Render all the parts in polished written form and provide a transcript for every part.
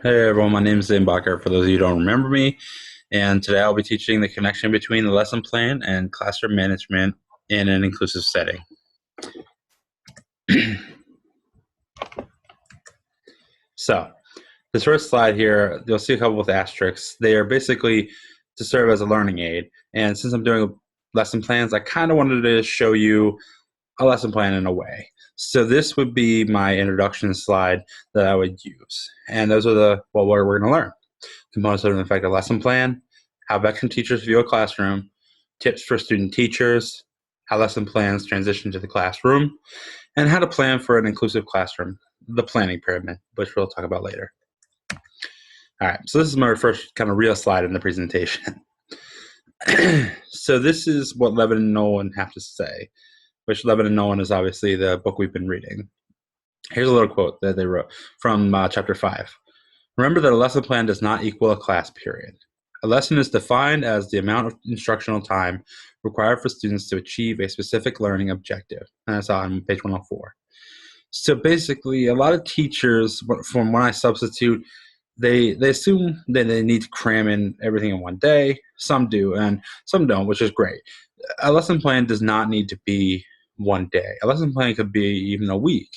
Hey everyone, my name is Zane Bacher, for those of you who don't remember me, and today I'll be teaching the connection between the lesson plan and classroom management in an inclusive setting. So, this first slide here, you'll see a couple with asterisks. They are basically to serve as a learning aid, and since I'm doing lesson plans, I kind of wanted to show you a lesson plan in a way. So this would be my introduction slide that I would use, and those are what we're going to learn. Components of an effective lesson plan, how veteran teachers view a classroom, tips for student teachers, how lesson plans transition to the classroom, and how to plan for an inclusive classroom, the planning pyramid, which we'll talk about later. All right, so this is my first kind of real slide in the presentation. So this is what Levin and Nolan have to say, which Levin and Nolan is obviously the book we've been reading. Here's a little quote that they wrote from chapter 5. Remember that a lesson plan does not equal a class period. A lesson is defined as the amount of instructional time required for students to achieve a specific learning objective. And that's on page 104. So basically, a lot of teachers, from when I substitute, they assume that they need to cram in everything in one day. Some do, and some don't, which is great. A lesson plan does not need to be one day. A lesson plan could be even a week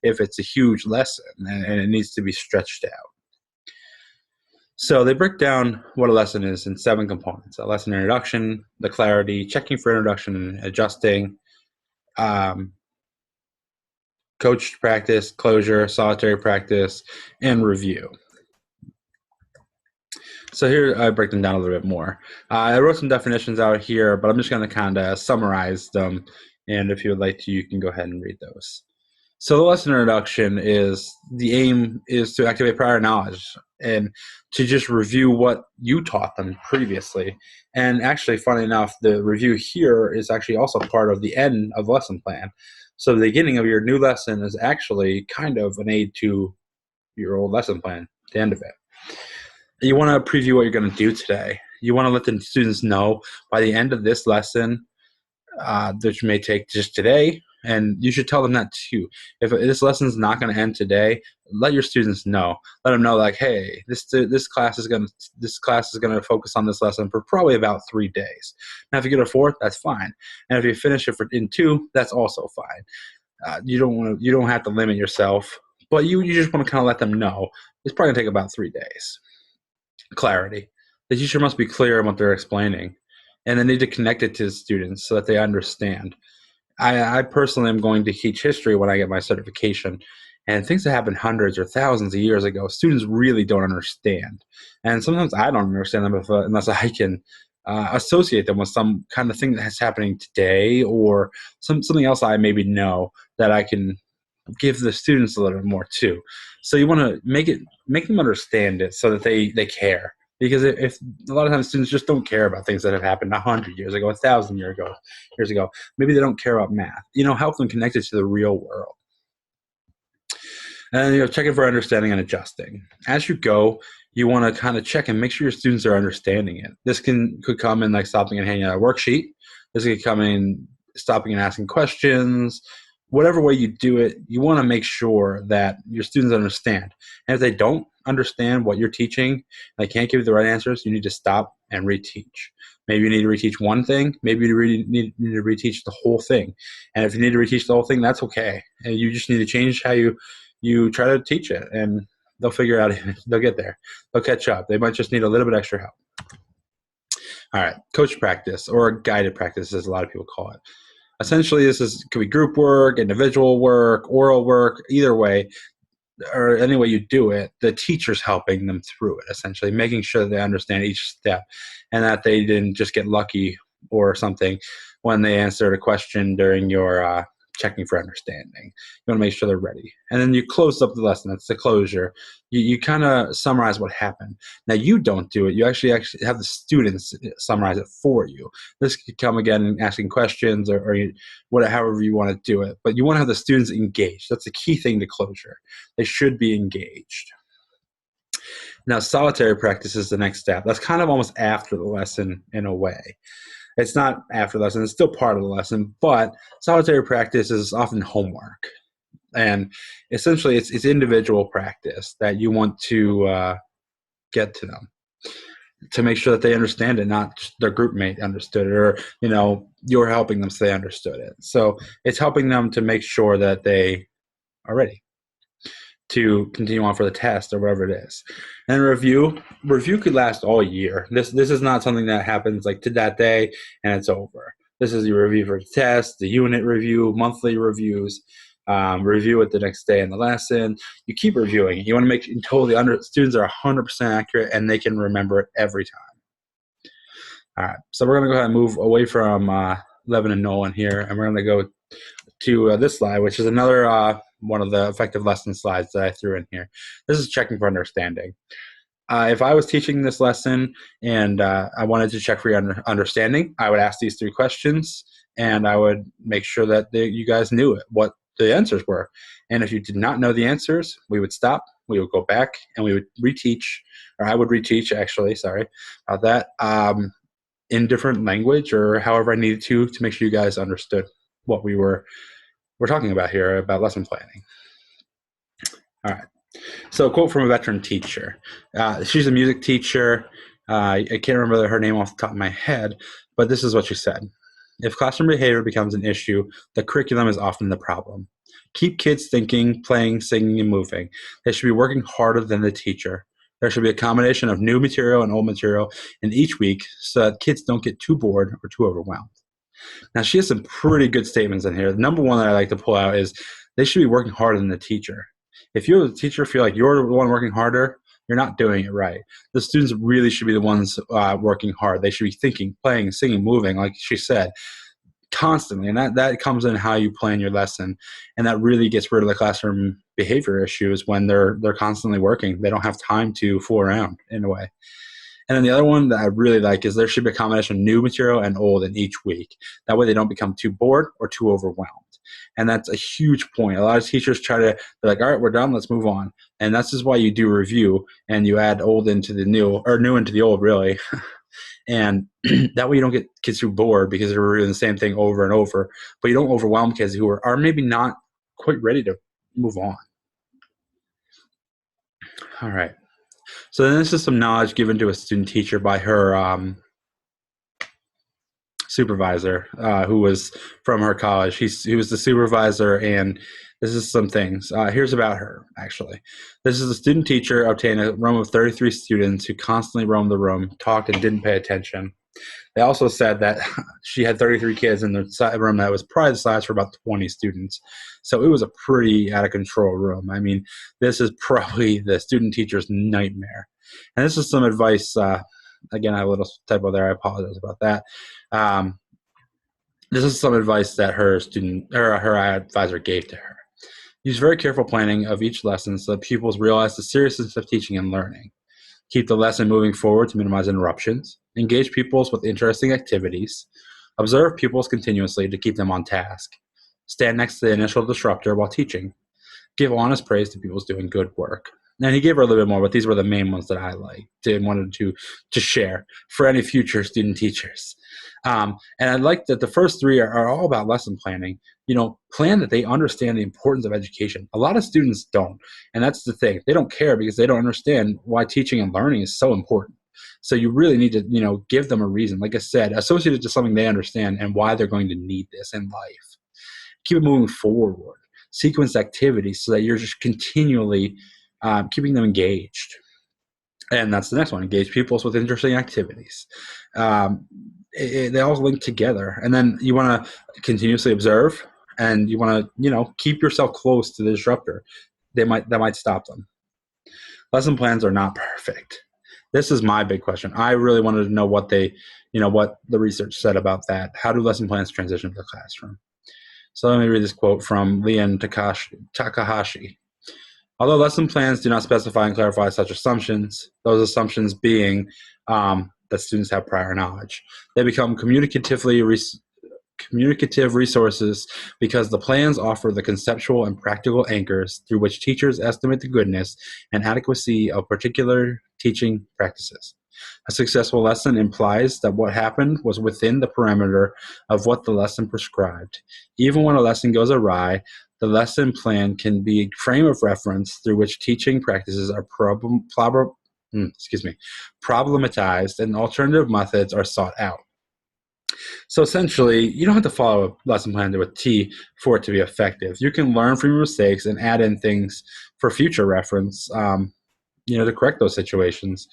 if it's a huge lesson and it needs to be stretched out. So they break down what a lesson is in 7 components: a lesson introduction, the clarity, checking for introduction and adjusting, coached practice, closure, solitary practice, and review. So here I break them down a little bit more. I wrote some definitions out here, but I'm just going to kind of summarize them. And if you would like to, you can go ahead and read those. So the lesson introduction is the aim is to activate prior knowledge and to just review what you taught them previously. And actually, funny enough, the review here is actually also part of the end of lesson plan. So the beginning of your new lesson is actually kind of an aid to your old lesson plan, the end of it. You want to preview what you're going to do today. You want to let the students know by the end of this lesson, that you may take just today, and you should tell them that too. If this lesson is not going to end today, let your students know. Let them know, like, hey, this class is going to focus on this lesson for probably about 3 days. Now, if you get a 4th, that's fine, and if you finish it in 2, that's also fine. You don't have to limit yourself, but you just want to kind of let them know it's probably going to take about 3 days. Clarity. The teacher must be clear on what they're explaining, and they need to connect it to the students so that they understand. I personally am going to teach history when I get my certification, and things that happened hundreds or thousands of years ago, students really don't understand. And sometimes I don't understand them unless I can associate them with some kind of thing that's happening today, or something else I maybe know that I can give the students a little bit more too. So you want to make them understand it so that they care. Because if a lot of times students just don't care about things that have happened 100 years ago, 1,000 years ago, maybe they don't care about math. Help them connect it to the real world. And checking for understanding and adjusting. As you go, you want to kind of check and make sure your students are understanding it. This could come in like stopping and handing out a worksheet. This could come in stopping and asking questions. Whatever way you do it, you want to make sure that your students understand. And if they don't understand what you're teaching, they can't give you the right answers, you need to stop and reteach. Maybe you need to reteach one thing. Maybe you need to reteach the whole thing. And if you need to reteach the whole thing, that's okay. And you just need to change how you try to teach it, and they'll figure out. They'll get there. They'll catch up. They might just need a little bit extra help. All right, coach practice, or guided practice, as a lot of people call it. Essentially, could be group work, individual work, oral work, either way, or any way you do it, the teacher's helping them through it, essentially, making sure that they understand each step and that they didn't just get lucky or something when they answered a question during your checking for understanding. You want to make sure they're ready. And then you close up the lesson. That's the closure. You kind of summarize what happened. Now, you don't do it. You actually have the students summarize it for you. This could come again asking questions or however you want to do it. But you want to have the students engaged. That's the key thing to closure. They should be engaged. Now, solitary practice is the next step. That's kind of almost after the lesson in a way. It's not after the lesson. It's still part of the lesson, but solitary practice is often homework. And essentially, it's individual practice that you want to get to them to make sure that they understand it, not just their group mate understood it, or you're helping them so they understood it. So it's helping them to make sure that they are ready to continue on for the test or whatever it is. And review could last all year. This is not something that happens like to that day and it's over. This is your review for the test, the unit review, monthly reviews, review it the next day in the lesson. You keep reviewing. You want to make students are 100% accurate and they can remember it every time. All right, so we're going to go ahead and move away from Levin and Nolan here, and we're going to go to this slide, which is another one of the effective lesson slides that I threw in here. This is checking for understanding. If I was teaching this lesson and I wanted to check for your understanding, I would ask these 3 questions, and I would make sure that you guys knew what the answers were. And if you did not know the answers, we would stop, we would go back, and we would reteach, or I would reteach, actually, sorry about that, in different language or however I needed to make sure you guys understood what we're talking about here about lesson planning. All right. So a quote from a veteran teacher. She's a music teacher. I can't remember her name off the top of my head, but this is what she said. If classroom behavior becomes an issue, the curriculum is often the problem. Keep kids thinking, playing, singing, and moving. They should be working harder than the teacher. There should be a combination of new material and old material in each week so that kids don't get too bored or too overwhelmed. Now, she has some pretty good statements in here. The number one that I like to pull out is they should be working harder than the teacher. If you as a teacher feel like you're the one working harder, you're not doing it right. The students really should be the ones working hard. They should be thinking, playing, singing, moving, like she said, constantly. And that comes in how you plan your lesson. And that really gets rid of the classroom behavior issues when they're constantly working. They don't have time to fool around in a way. And then the other one that I really like is there should be a combination of new material and old in each week. That way they don't become too bored or too overwhelmed. And that's a huge point. A lot of teachers they're like, all right, we're done, let's move on. And that's just why you do review and you add old into the new, or new into the old, really. And that way you don't get kids too bored because they're doing the same thing over and over. But you don't overwhelm kids who are maybe not quite ready to move on. All right. So then this is some knowledge given to a student teacher by her supervisor, who was from her college. He was the supervisor, and this is some things. Here's about her, actually. This is a student teacher obtained a room of 33 students who constantly roamed the room, talked, and didn't pay attention. They also said that she had 33 kids in the room that was probably the size for about 20 students. So it was a pretty out-of-control room. I mean, this is probably the student teacher's nightmare. And this is some advice. Again, I have a little typo there. I apologize about that. This is some advice that her advisor gave to her. Use very careful planning of each lesson so that pupils realize the seriousness of teaching and learning. Keep the lesson moving forward to minimize interruptions. Engage pupils with interesting activities. Observe pupils continuously to keep them on task. Stand next to the initial disruptor while teaching. Give honest praise to pupils doing good work. And he gave her a little bit more, but these were the main ones that I liked and wanted to share for any future student teachers. And I like that the first 3 are all about lesson planning. Plan that they understand the importance of education. A lot of students don't, and that's the thing. They don't care because they don't understand why teaching and learning is so important. So you really need to, give them a reason. Like I said, associate it to something they understand and why they're going to need this in life. Keep it moving forward. Sequence activities so that you're just continually keeping them engaged. And that's the next one. Engage pupils with interesting activities. They all link together. And then you want to continuously observe, and you want to, keep yourself close to the disruptor. That might stop them. Lesson plans are not perfect. This is my big question. I really wanted to know what what the research said about that. How do lesson plans transition to the classroom? So let me read this quote from Lian Takahashi. Although lesson plans do not specify and clarify such assumptions, those assumptions being that students have prior knowledge, they become communicative resources because the plans offer the conceptual and practical anchors through which teachers estimate the goodness and adequacy of particular teaching practices. A successful lesson implies that what happened was within the parameter of what the lesson prescribed. Even when a lesson goes awry, The lesson plan can be a frame of reference through which teaching practices are problematized and alternative methods are sought out. So essentially, you don't have to follow a lesson plan to a T for it to be effective. You can learn from your mistakes and add in things for future reference, to correct those situations.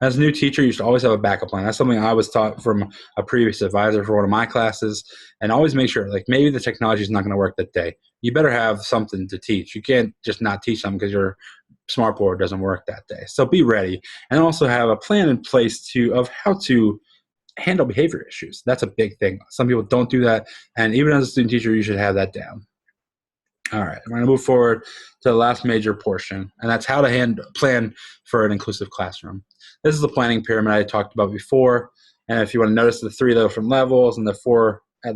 As a new teacher, you should always have a backup plan. That's something I was taught from a previous advisor for one of my classes, and always make sure, like, maybe the technology is not going to work that day. You better have something to teach. You can't just not teach them because your smartboard doesn't work that day. So be ready, and also have a plan in place of how to handle behavior issues. That's a big thing. Some people don't do that, and even as a student teacher, you should have that down. All right, I'm going to move forward to the last major portion, and that's how to plan for an inclusive classroom. This is the planning pyramid I talked about before, and if you want to notice the 3 different levels and the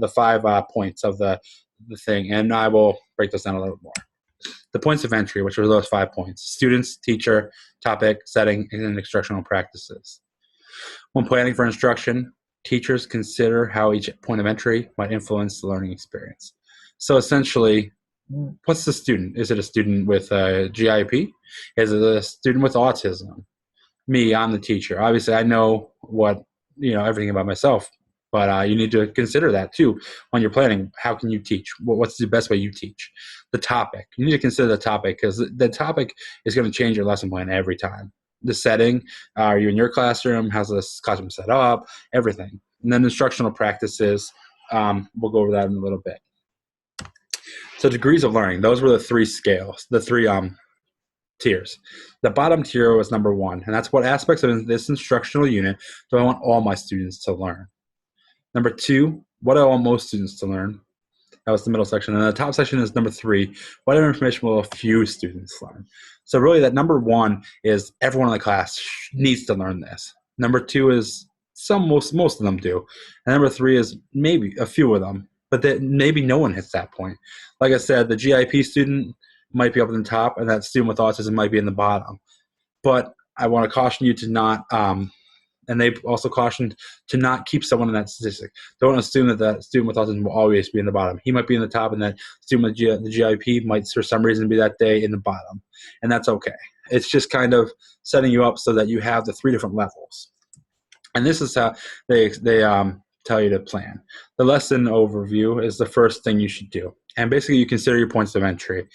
5 points of the thing, and I will break those down a little more. The points of entry, which are those 5 points: students, teacher, topic, setting, and instructional practices. When planning for instruction, teachers consider how each point of entry might influence the learning experience. So essentially, what's the student? Is it a student with a GIP? Is it a student with autism? Me, I'm the teacher. Obviously, I know everything about myself, but you need to consider that too when you're planning. How can you teach? What's the best way you teach? The topic. You need to consider the topic, because the topic is going to change your lesson plan every time. The setting. Are you in your classroom? How's this classroom set up? Everything. And then instructional practices. We'll go over that in a little bit. So degrees of learning. Those were the 3 scales, the 3 tiers. The bottom tier was number 1, and that's what aspects of this instructional unit do I want all my students to learn. Number 2, what do I want most students to learn? That was the middle section. And the top section is number 3, whatever information will a few students learn. So really that number 1 is everyone in the class needs to learn this. Number 2 is most of them do. And number 3 is maybe a few of them, but that maybe no one hits that point. Like I said, the GIP student might be up in the top, and that student with autism might be in the bottom. But I want to caution you to not, and they also cautioned to not keep someone in that statistic. Don't assume that that student with autism will always be in the bottom. He might be in the top, and that student with the GIP might, for some reason, be that day in the bottom. And that's okay. It's just kind of setting you up so that you have the 3 different levels. And this is how they tell you to plan. The lesson overview is the first thing you should do. And basically, you consider your points of entry.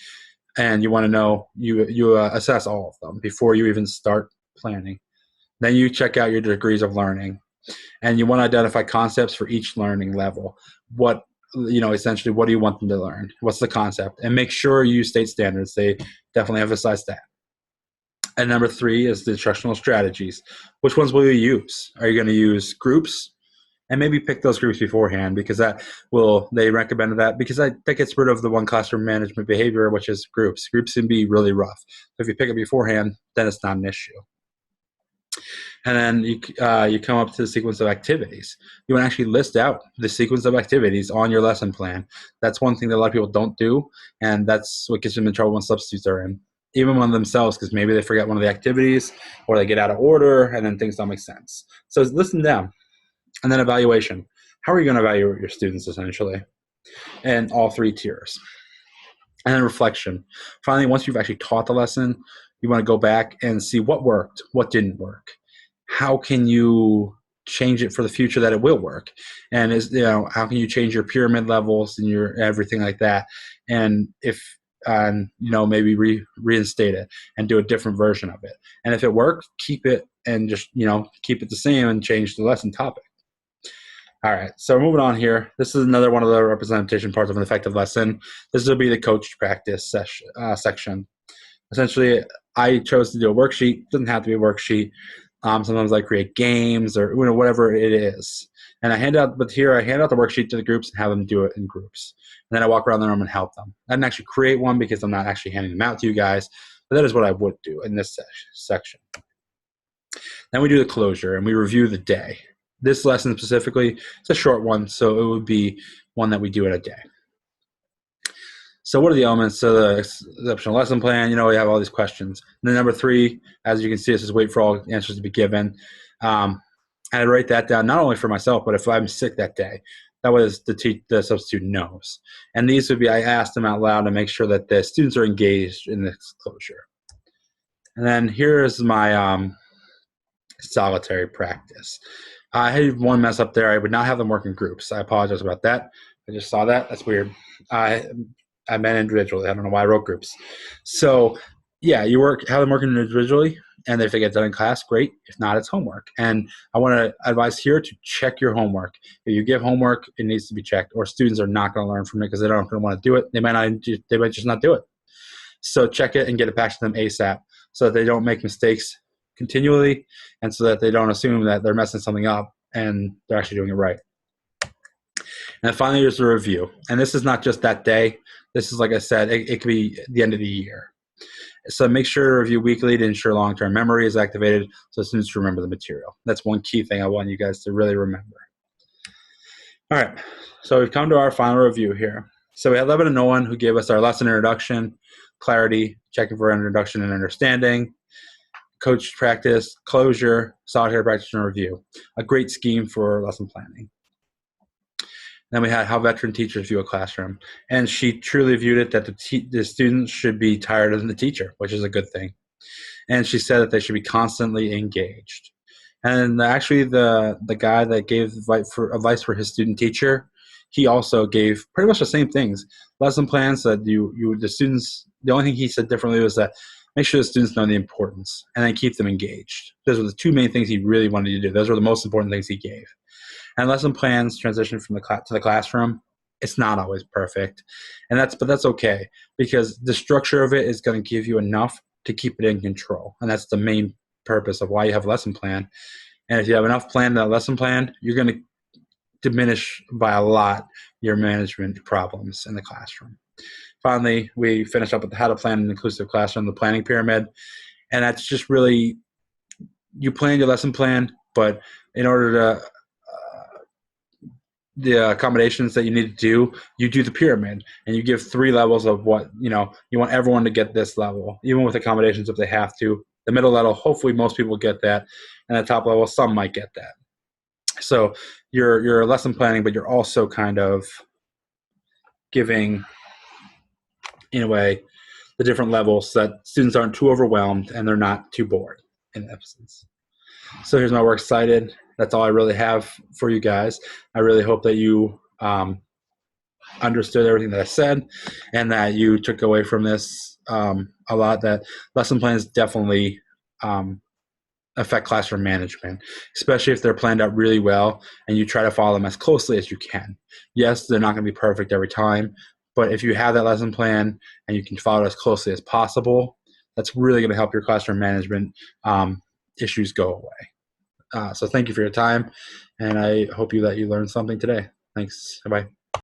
And you want to know, you assess all of them before you even start planning. Then you check out your degrees of learning, and you want to identify concepts for each learning level. Essentially, what do you want them to learn? What's the concept? And make sure you state standards. They definitely emphasize that. And number 3 is the instructional strategies. Which ones will you use? Are you going to use groups? And maybe pick those groups beforehand, because they recommended that, because that gets rid of the one classroom management behavior, which is groups. Groups can be really rough. So if you pick it beforehand, then it's not an issue. And then you come up to the sequence of activities. You want to actually list out the sequence of activities on your lesson plan. That's one thing that a lot of people don't do, and that's what gets them in trouble when substitutes are in. Even one themselves, because maybe they forget one of the activities, or they get out of order, and then things don't make sense. So list them down. And then evaluation. How are you going to evaluate your students, essentially? And all 3 tiers. And then reflection. Finally, once you've actually taught the lesson, you want to go back and see what worked, what didn't work. How can you change it for the future that it will work? And how can you change your pyramid levels and your everything like that? And maybe reinstate it and do a different version of it. And if it worked, keep it, and just keep it the same and change the lesson topic. All right, so moving on here. This is another one of the representation parts of an effective lesson. This will be the coached practice section. Essentially, I chose to do a worksheet. It doesn't have to be a worksheet. Sometimes I create games or whatever it is. And I hand out the worksheet to the groups and have them do it in groups. And then I walk around the room and help them. I didn't actually create one because I'm not actually handing them out to you guys, but that is what I would do in this section. Then we do the closure and we review the day. This lesson specifically, it's a short one, so it would be one that we do in a day. So what are the elements of the exceptional lesson plan? We have all these questions. And then number 3, as you can see, this is wait for all answers to be given. And I write that down not only for myself, but if I'm sick that day. That way the substitute knows. And these would be, I asked them out loud to make sure that the students are engaged in this closure. And then here's my solitary practice. I had one mess up there. I would not have them work in groups. I apologize about that. I just saw that. That's weird. I meant individually. I don't know why I wrote groups. So yeah, have them working individually, and if they get done in class, great. If not, it's homework. And I want to advise here to check your homework. If you give homework, it needs to be checked, or students are not going to learn from it because they don't want to do it. They might just not do it. So check it and get it back to them ASAP so that they don't make mistakes continually, and so that they don't assume that they're messing something up and they're actually doing it right. And finally, there's the review. And this is not just that day. This is, like I said, it could be the end of the year. So make sure to review weekly to ensure long-term memory is activated so students remember the material. That's one key thing I want you guys to really remember. All right, so we've come to our final review here. So we had Levin and Nolan who gave us our lesson introduction, clarity, checking for introduction and understanding, coach practice, closure, solitary practice, and review. A great scheme for lesson planning. Then we had how veteran teachers view a classroom. And she truly viewed it that the students should be tired of the teacher, which is a good thing. And she said that they should be constantly engaged. And actually the guy that gave advice for his student teacher, he also gave pretty much the same things. Lesson plans that the students, the only thing he said differently was that make sure the students know the importance and then keep them engaged. Those were the two main things he really wanted to do. Those were the most important things he gave. And lesson plans transition from to the classroom. It's not always perfect, but that's okay, because the structure of it is going to give you enough to keep it in control, and that's the main purpose of why you have a lesson plan. And if you have enough plan in that lesson plan, you're going to diminish by a lot your management problems in the classroom. Finally, we finish up with how to plan an inclusive classroom, the planning pyramid, and that's just really you plan your lesson plan, but in order to the accommodations that you need to do, you do the pyramid and you give 3 levels of what, you want everyone to get this level, even with accommodations if they have to. The middle level, hopefully most people get that. And the top level, some might get that. So you're lesson planning, but you're also kind of giving, in a way, the different levels so that students aren't too overwhelmed and they're not too bored in essence. So here's my work cited. That's all I really have for you guys. I really hope that you understood everything that I said and that you took away from this a lot, that lesson plans definitely affect classroom management, especially if they're planned out really well and you try to follow them as closely as you can. Yes, they're not going to be perfect every time, but if you have that lesson plan and you can follow it as closely as possible, that's really going to help your classroom management issues go away. So thank you for your time, and I hope that you learned something today. Thanks. Bye-bye.